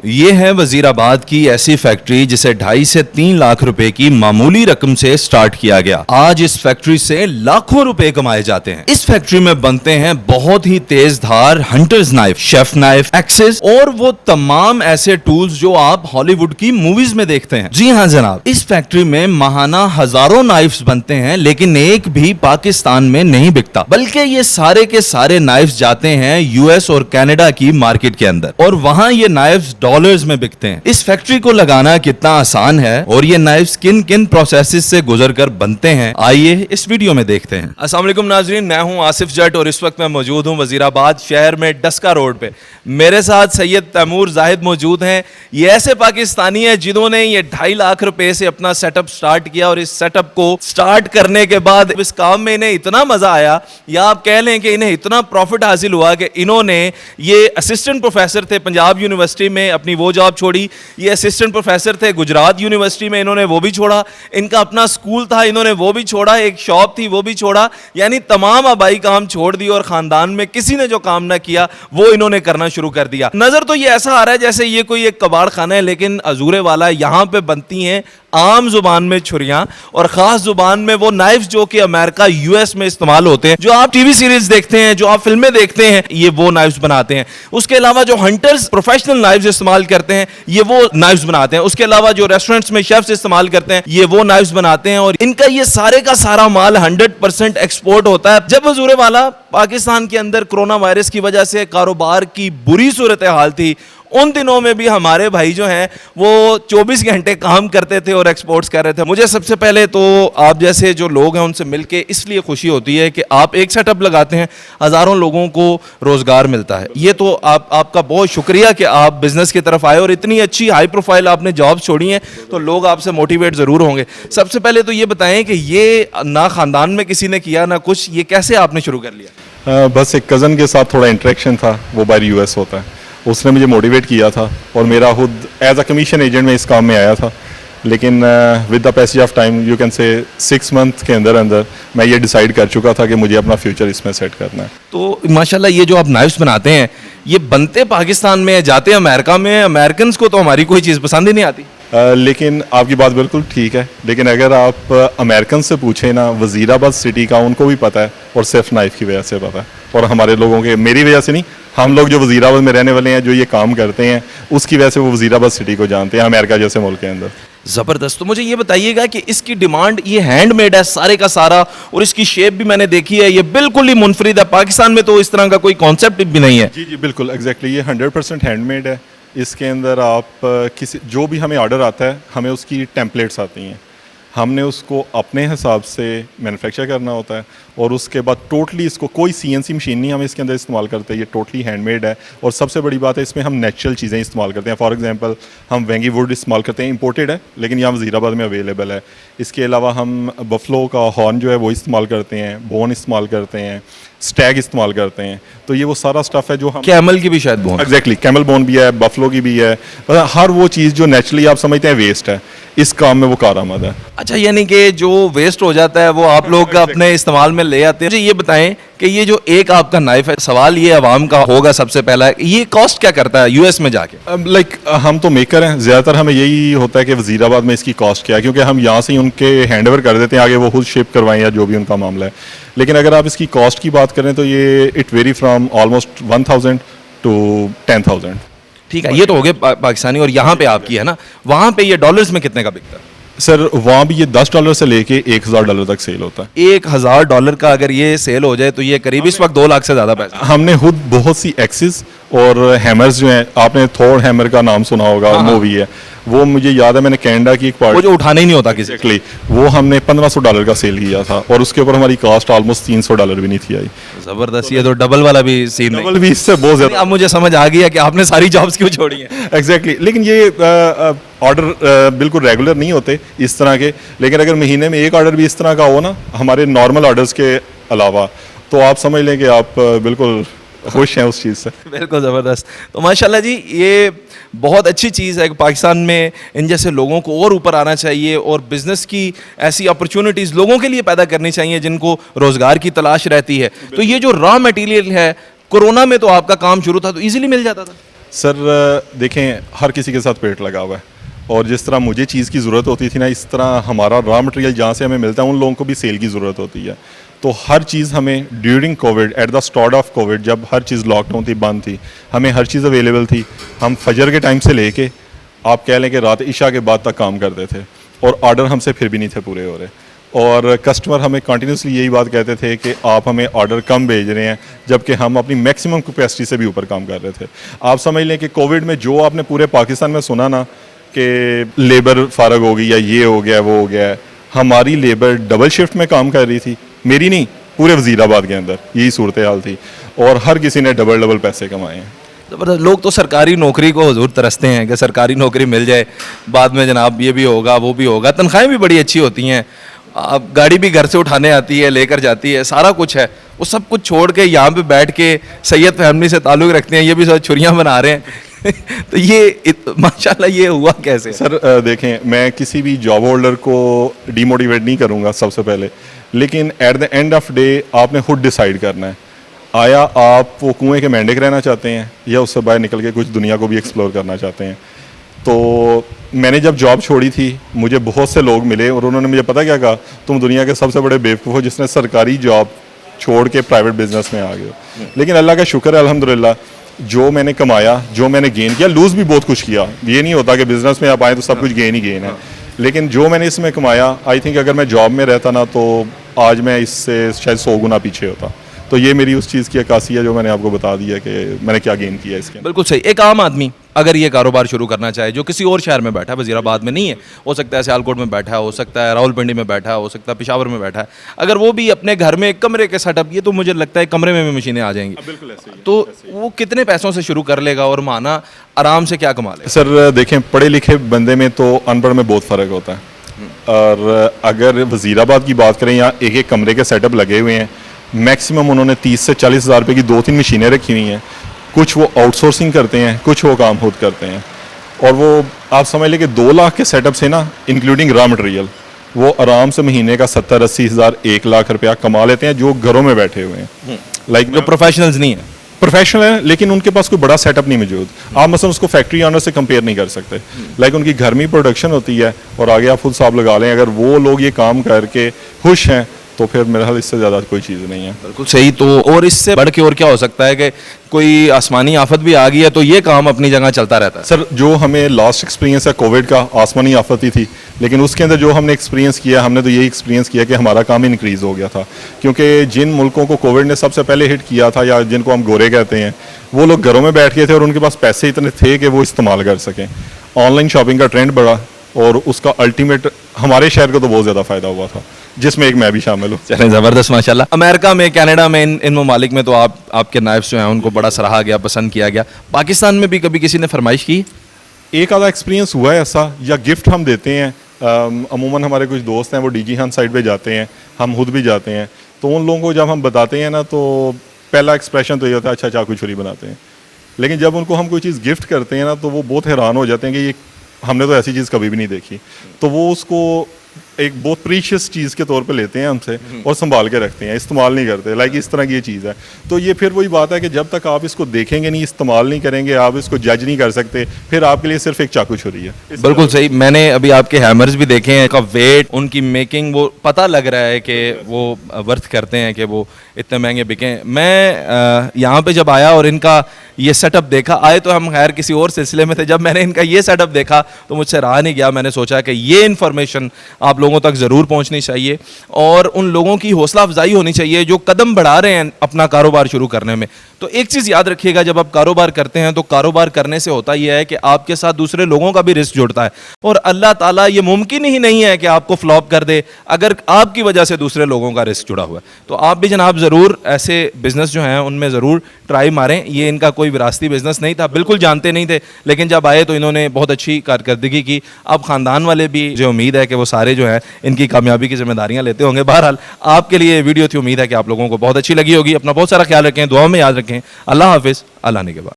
یہ ہے وزیر آباد کی ایسی فیکٹری جسے 2.5 سے 3 لاکھ روپے کی معمولی رقم سے سٹارٹ کیا گیا. آج اس فیکٹری سے لاکھوں روپے کمائے جاتے ہیں. اس فیکٹری میں بنتے ہیں بہت ہی تیز دھار hunters knife, chef knife, axes اور وہ تمام ایسے ٹولز جو آپ ہالی ووڈ کی موویز میں دیکھتے ہیں. جی ہاں جناب, اس فیکٹری میں ماہانہ ہزاروں نائفز بنتے ہیں, لیکن ایک بھی پاکستان میں نہیں بکتا, بلکہ یہ سارے کے سارے نائفز جاتے ہیں یو ایس اور کینیڈا کی مارکیٹ کے اندر, اور وہاں یہ نائفز ڈالرز میں بکتے ہیں. اس فیکٹری کو لگانا کتنا آسان ہے اور یہ نائفز کن کن پروسیسز سے گزر کر بنتے ہیں, آئیے اس ویڈیو میں دیکھتے ہیں. السلام علیکم ناظرین, میں ہوں آصف جٹ اور اس وقت میں موجود ہوں وزیر آباد شہر میں ڈسکا روڈ پہ. میرے ساتھ سید تیمور زاہد موجود ہیں. یہ ایسے پاکستانی ہیں جنہوں نے یہ 2.5 لاکھ روپے سے اپنا سیٹ اپ سٹارٹ کیا, اور اس سیٹ اپ کو سٹارٹ کرنے کے بعد اس کام میں انہیں اتنا مزہ آیا, یا آپ کہہ لیں کہ انہیں اتنا پروفٹ حاصل ہوا کہ انہوں نے, یہ اسسٹنٹ پروفیسر تھے پنجاب یونیورسٹی میں, اپنی وہ جاب چھوڑی. یہ اسسٹنٹ پروفیسر تھے گجرات یونیورسٹی میں, انہوں نے وہ بھی چھوڑا. ان کا اپنا اسکول تھا, انہوں نے وہ بھی چھوڑا. ایک شاپ تھی وہ بھی چھوڑا. یعنی تمام آبائی کام چھوڑ دی, اور خاندان میں کسی نے جو کام نہ کیا وہ انہوں نے کرنا شروع کر دیا. نظر تو یہ ایسا آ رہا ہے جیسے یہ کوئی ایک کباڑ خانہ ہے, لیکن حضور والا یہاں پہ بنتی ہیں عام زبان میں چھریاں, اور خاص زبان میں وہ نائفز جو کہ امریکہ یو ایس میں استعمال ہوتے ہیں. جو آپ ٹی وی سیریز دیکھتے ہیں, جو آپ فلمیں دیکھتے ہیں, یہ وہ نائفز بناتے ہیں. اس کے علاوہ جو ہنٹرز پروفیشنل نائفز استعمال کرتے ہیں, یہ وہ نائفز بناتے ہیں. اس کے علاوہ جو ریسٹورنٹس میں شیفز استعمال کرتے ہیں, یہ وہ نائفز بناتے ہیں, اور ان کا یہ سارے کا سارا مال 100% ایکسپورٹ ہوتا ہے. جب حضور والا پاکستان کے اندر کرونا وائرس کی وجہ سے کاروبار کی بری صورتحال تھی, ان دنوں میں بھی ہمارے بھائی جو ہیں وہ 24 گھنٹے کام کرتے تھے اور ایکسپورٹس کر رہے تھے. مجھے سب سے پہلے تو آپ جیسے جو لوگ ہیں ان سے مل کے اس لیے خوشی ہوتی ہے کہ آپ ایک سیٹ اپ لگاتے ہیں, ہزاروں لوگوں کو روزگار ملتا ہے. یہ تو آپ کا بہت شکریہ کہ آپ بزنس کی طرف آئے, اور اتنی اچھی ہائی پروفائل آپ نے جاب چھوڑی ہیں, تو لوگ آپ سے موٹیویٹ ضرور ہوں گے. سب سے پہلے تو یہ بتائیں کہ یہ نہ خاندان میں کسی نے کیا نہ کچھ, یہ کیسے آپ نے شروع کر لیا؟ بس ایک کزن کے ساتھ تھوڑا انٹریکشن تھا, وہ باہر یو ایس ہوتا ہے, اس نے مجھے موٹیویٹ کیا تھا, اور میرا خود ایز اے کمیشن ایجنٹ میں اس کام میں آیا تھا. لیکن with the passage of time you can say 6 month کے اندر میں یہ ڈیسائیڈ کر چکا تھا کہ مجھے اپنا فیوچر اس میں سیٹ کرنا ہے. تو ماشاءاللہ یہ جو آپ نائفز بناتے ہیں, یہ بنتے پاکستان میں, جاتے امریکہ میں, امریکنز کو تو ہماری کوئی چیز پسند ہی نہیں آتی. لیکن آپ کی بات بالکل ٹھیک ہے, لیکن اگر آپ امریکن سے پوچھیں نا, وزیر آباد سٹی کا ان کو بھی پتہ ہے, اور صرف نائف کی وجہ سے پتہ ہے, اور ہمارے لوگوں کے, میری وجہ سے نہیں, ہم لوگ جو وزیر آباد میں رہنے والے ہیں جو یہ کام کرتے ہیں اس کی وجہ سے وہ وزیر آباد سٹی کو جانتے ہیں, امریکہ جیسے ملک کے اندر. زبردست. تو مجھے یہ بتائیے گا کہ اس کی ڈیمانڈ, یہ ہینڈ میڈ ہے سارے کا سارا, اور اس کی شیپ بھی میں نے دیکھی ہے, یہ بالکل ہی منفرد ہے. پاکستان میں تو اس طرح کا کوئی کانسیپٹ بھی نہیں ہے. جی جی بالکل ایگزیکٹلی, یہ 100% ہینڈ میڈ ہے. اس کے اندر آپ کسی جو بھی ہمیں آرڈر آتا ہے, ہمیں اس کی ٹیمپلیٹس آتی ہیں, ہم نے اس کو اپنے حساب سے مینوفیکچر کرنا ہوتا ہے, اور اس کے بعد ٹوٹلی اس کو کوئی CNC مشین نہیں ہم اس کے اندر استعمال کرتے, یہ ٹوٹلی ہینڈ میڈ ہے. اور سب سے بڑی بات ہے اس میں ہم نیچرل چیزیں استعمال کرتے ہیں. فار ایگزامپل ہم وینگی ووڈ استعمال کرتے ہیں, امپورٹیڈ ہے لیکن یہاں وزیر آباد میں اویلیبل ہے. اس کے علاوہ ہم بفلو کا ہارن جو ہے وہ استعمال کرتے ہیں, بون استعمال کرتے ہیں, اسٹیگ استعمال کرتے ہیں. تو یہ وہ سارا اسٹف ہے جو ہم, کیمل کی بھی شاید بون, ایگزیکٹلی کیمل بون بھی ہے, بفلو کی بھی ہے, ہر وہ چیز جو نیچرلی آپ سمجھتے ہیں ویسٹ ہے, اس کام میں وہ کارآمد ہے. اچھا, یعنی کہ جو ویسٹ ہو جاتا ہے وہ آپ لوگ اپنے استعمال میں لے آتے ہیں. مجھے یہ بتائیں کہ یہ جو ایک آپ کا نائف ہے, سوال یہ عوام کا ہوگا سب سے پہلا, یہ کاسٹ کیا کرتا ہے یو ایس میں جا کے؟ لائک ہم تو میکر ہیں, زیادہ تر ہمیں یہی ہوتا ہے کہ وزیر آباد میں اس کی کاسٹ کیا ہے, کیونکہ ہم یہاں سے ہی ان کے ہینڈ اوور کر دیتے ہیں, آگے وہ خود شپ کروائیں یا جو بھی ان کا معاملہ ہے. لیکن اگر آپ اس کی کاسٹ کی بات کریں تو یہ it vary from almost 1000 to 10,000. ٹھیک ہے, یہ تو ہو گئے پاکستانی. اور یہاں پہ آپ کی ہے نا, وہاں پہ یہ ڈالرز میں کتنے کا بکتا ہے؟ سر وہاں بھی یہ $10 سے لے کے $1,000 تک سیل ہوتا ہے. $1,000 کا اگر یہ سیل ہو جائے تو یہ قریب اس وقت 2 لاکھ سے زیادہ پیسہ. ہم نے خود بہت سی ایکسز اور ہیمرز جو ہیں, آپ نے تھور ہیمر کا نام سنا ہوگا, مووی ہے وہ, مجھے یاد ہے میں نے کینیڈا کی ایک پارٹ, وہ جو اٹھانے ہی نہیں ہوتا کسی, وہ ہم نے $1,500 کا سیل کیا تھا, اور اس کے اوپر ہماری کاسٹ آلموسٹ $300 بھی نہیں تھی آئی. زبردست. یہ تو ڈبل والا بھی سین, ڈبل بھی اس سے بہت زیادہ. اب مجھے سمجھ آ گیا کہ آپ نے ساری جابس کیوں چھوڑی ہیں. ایگزیکٹلی, لیکن یہ آرڈر بالکل ریگولر نہیں ہوتے اس طرح کے, لیکن اگر مہینے میں ایک آرڈر بھی اس طرح کا ہو نا, ہمارے نارمل آرڈرز کے علاوہ, تو آپ سمجھ لیں کہ آپ بالکل خوش ہیں اس چیز سے. بالکل زبردست. تو ماشاءاللہ جی, یہ بہت اچھی چیز ہے کہ پاکستان میں ان جیسے لوگوں کو اور اوپر آنا چاہیے, اور بزنس کی ایسی اپرچونٹیز لوگوں کے لیے پیدا کرنی چاہیے جن کو روزگار کی تلاش رہتی ہے. تو یہ جو را مٹیریل ہے, کورونا میں تو آپ کا کام شروع تھا تو ایزیلی مل جاتا تھا؟ سر دیکھیں ہر کسی کے ساتھ پیٹ لگا ہوا ہے, اور جس طرح مجھے چیز کی ضرورت ہوتی تھی نا, اس طرح ہمارا را مٹیریل جہاں سے ہمیں ملتا ہے ان لوگوں کو بھی سیل کی ضرورت ہوتی ہے. تو ہر چیز ہمیں during COVID, at the start of COVID, جب ہر چیز لاک ڈاؤن تھی, بند تھی, ہمیں ہر چیز اویلیبل تھی. ہم فجر کے ٹائم سے لے کے آپ کہہ لیں کہ رات عشاء کے بعد تک کام کرتے تھے, اور آرڈر ہم سے پھر بھی نہیں تھے پورے ہو رہے. اور کسٹمر ہمیں کنٹینیوسلی یہی بات کہتے تھے کہ آپ ہمیں آرڈر کم بھیج رہے ہیں, جبکہ ہم اپنی میکسیمم کیپیسٹی سے بھی اوپر کام کر رہے تھے. آپ سمجھ لیں کہ کووڈ میں جو آپ نے پورے پاکستان میں سنا نا کہ لیبر فارغ ہو گئی یا یہ ہو گیا وہ ہو گیا ہے, ہماری لیبر ڈبل شفٹ میں کام کر رہی تھی. میری نہیں, پورے وزیر آباد کے اندر یہی صورتحال تھی, اور ہر کسی نے ڈبل پیسے کمائے ہیں. لوگ تو سرکاری نوکری کو حضور ترستے ہیں کہ سرکاری نوکری مل جائے, بعد میں جناب یہ بھی ہوگا وہ بھی ہوگا, تنخواہیں بھی بڑی اچھی ہوتی ہیں, اب گاڑی بھی گھر سے اٹھانے آتی ہے, لے کر جاتی ہے, سارا کچھ ہے. وہ سب کچھ چھوڑ کے یہاں پہ بیٹھ کے سید فیملی سے تعلق رکھتے ہیں, یہ بھی سب چھریاں بنا رہے ہیں. تو یہ ماشاءاللہ یہ ہوا کیسے؟ سر دیکھیں, میں کسی بھی جاب ہولڈر کو ڈی موٹیویٹ نہیں کروں گا سب سے پہلے, لیکن at the end of day آپ نے خود ڈیسائیڈ کرنا ہے, آیا آپ وہ کنویں کے مینڈک رہنا چاہتے ہیں یا اس سے باہر نکل کے کچھ دنیا کو بھی ایکسپلور کرنا چاہتے ہیں. تو میں نے جب جاب چھوڑی تھی, مجھے بہت سے لوگ ملے اور انہوں نے مجھے پتہ کیا کہا, تم دنیا کے سب سے بڑے بیوقوف ہو جس نے سرکاری جاب چھوڑ کے پرائیویٹ بزنس میں آ گئے ہو. لیکن اللہ کا شکر ہے الحمدللہ, جو میں نے کمایا, جو میں نے گین کیا, لوز بھی بہت کچھ کیا. یہ نہیں ہوتا کہ بزنس میں آپ آئیں تو سب کچھ گین ہی گین ہے, لیکن جو میں نے اس میں کمایا, آئی تھنک اگر میں جاب میں رہتا نا تو آج میں اس سے شاید 100 گنا پیچھے ہوتا. تو یہ میری اس چیز کی عکاسی ہے جو میں نے آپ کو بتا دی ہے کہ میں نے کیا گین کیا اس کے. بالکل صحیح. ایک عام آدمی اگر یہ کاروبار شروع کرنا چاہے جو کسی اور شہر میں بیٹھا ہے, وزیر آباد میں نہیں ہے, ہو سکتا ہے سیالکوٹ میں بیٹھا ہے, ہو سکتا ہے راول پنڈی میں بیٹھا ہے, ہو سکتا ہے پشاور میں بیٹھا ہے, اگر وہ بھی اپنے گھر میں ایک کمرے کے سیٹ اپ, یہ تو مجھے لگتا ہے کمرے میں بھی مشینیں آ جائیں گی, بالکل ایسے ہی, تو وہ کتنے پیسوں سے شروع کر لے گا اور مانا آرام سے کیا کما لے گا؟ سر دیکھیں, پڑھے لکھے بندے میں تو ان پڑھ میں بہت فرق ہوتا ہے. اور اگر وزیر آباد کی بات کریں, یہاں ایک ایک کمرے کے سیٹ اپ لگے ہوئے ہیں, میکسیمم انہوں نے 30 سے 40 ہزار روپے کی 2-3 مشینیں رکھی ہوئی ہیں. کچھ وہ آؤٹ سورسنگ کرتے ہیں, کچھ وہ کام خود کرتے ہیں, اور وہ آپ سمجھ لیں کہ 2 لاکھ کے سیٹ اپ سے نا, انکلوڈنگ را مٹیریل, وہ آرام سے مہینے کا 70-80 ہزار 1 لاکھ روپیہ کما لیتے ہیں, جو گھروں میں بیٹھے ہوئے ہیں. لائک جو پروفیشنلز نہیں ہیں, پروفیشنل ہیں لیکن ان کے پاس کوئی بڑا سیٹ اپ نہیں موجود. آپ مثلا اس کو فیکٹری آنر سے کمپیئر نہیں کر سکتے, لائک ان کی گھر میں پروڈکشن ہوتی ہے, اور آگے آپ فل حساب لگا لیں, اگر وہ لوگ یہ کام کر کے خوش ہیں تو پھر میرا خیال اس سے زیادہ کوئی چیز نہیں ہے. بالکل صحیح. تو اور اس سے بڑھ کے اور کیا ہو سکتا ہے کہ کوئی آسمانی آفت بھی آ گئی ہے تو یہ کام اپنی جگہ چلتا رہتا ہے. سر جو ہمیں لاسٹ ایکسپیرینس ہے کووڈ کا, آسمانی آفت ہی تھی, لیکن اس کے اندر جو ہم نے ایکسپیرینس کیا, ہم نے تو یہی ایکسپیرینس کیا کہ ہمارا کام انکریز ہو گیا تھا. کیونکہ جن ملکوں کو کووڈ نے سب سے پہلے ہٹ کیا تھا, یا جن کو ہم گورے کہتے ہیں, وہ لوگ گھروں میں بیٹھ گئے تھے اور ان کے پاس پیسے اتنے تھے کہ وہ استعمال کر سکیں. آن لائن شاپنگ کا ٹرینڈ بڑھا, اور اس کا الٹیمیٹ ہمارے شہر کو تو بہت زیادہ فائدہ ہوا تھا, جس میں ایک میں بھی شامل ہوں. چلیں زبردست ماشاءاللہ. امریکہ میں, کینیڈا میں, ان ممالک میں تو آپ کے نائفس جو ہیں ان کو بڑا سراہا گیا, پسند کیا گیا. پاکستان میں بھی کبھی کسی نے فرمائش کی؟ ایک آدھا ایکسپیرینس ہوا ہے ایسا, یا گفٹ ہم دیتے ہیں. عموماً ہمارے کچھ دوست ہیں وہ ڈی جی خان سائٹ پہ جاتے ہیں, ہم خود بھی جاتے ہیں, تو ان لوگوں کو جب ہم بتاتے ہیں نا تو پہلا ایکسپریشن تو یہ ہوتا ہے اچھا چاقو چھری بناتے ہیں. لیکن جب ان کو ہم کوئی چیز گفٹ کرتے ہیں نا تو وہ بہت حیران ہو جاتے ہیں کہ یہ ہم نے تو ایسی چیز کبھی بھی نہیں دیکھی. تو وہ اس کو ایک بہت پریشیس چیز کے طور پہ لیتے ہیں ہم سے, اور سنبھال کے رکھتے ہیں, استعمال نہیں کرتے. لائک اس طرح کی یہ چیز ہے. تو یہ پھر وہی بات ہے کہ جب تک آپ اس کو دیکھیں گے نہیں, استعمال نہیں کریں گے, آپ اس کو جج نہیں کر سکتے, پھر آپ کے لیے صرف ایک چاقو چھری ہے. بالکل صحیح. میں نے ابھی آپ کے ہیمرز بھی دیکھے ہیں, کا ویٹ, ان کی میکنگ, وہ پتہ لگ رہا ہے کہ وہ ورتھ کرتے ہیں کہ وہ اتنے مہنگے بکیں. میں یہاں پہ جب آیا اور ان کا یہ سیٹ اپ دیکھا, آئے تو ہم خیر کسی اور سلسلے میں تھے, جب میں نے ان کا یہ سیٹ اپ دیکھا تو مجھ سے رہا نہیں گیا. میں نے سوچا کہ یہ انفارمیشن آپ لوگوں تک ضرور پہنچنی چاہیے, اور ان لوگوں کی حوصلہ افزائی ہونی چاہیے جو قدم بڑھا رہے ہیں اپنا کاروبار شروع کرنے میں. تو ایک چیز یاد رکھیے گا, جب آپ کاروبار کرتے ہیں تو کاروبار کرنے سے ہوتا یہ ہے کہ آپ کے ساتھ دوسرے لوگوں کا بھی رسک جڑتا ہے, اور اللہ تعالیٰ یہ ممکن ہی نہیں ہے کہ آپ کو فلاپ کر دے اگر آپ کی وجہ سے دوسرے لوگوں کا رسک جڑا ہوا ہے. تو آپ بھی جناب ضرور ایسے بزنس جو ہیں ان میں ضرور ٹرائی ماریں. یہ ان کا کوئی وراثتی بزنس نہیں تھا, بالکل جانتے نہیں تھے, لیکن جب آئے تو انہوں نے بہت اچھی کارکردگی کی. اب خاندان والے بھی جو امید ہے کہ وہ سارے جو ہیں ان کی کامیابی کی ذمہ داریاں لیتے ہوں گے. بہرحال آپ کے لیے ویڈیو تھی, امید ہے کہ آپ لوگوں کو بہت اچھی لگی ہوگی. اپنا بہت سارا خیال رکھیں, دعاؤں میں یاد رکھیں. اللہ حافظ, اللہ نے کے بعد.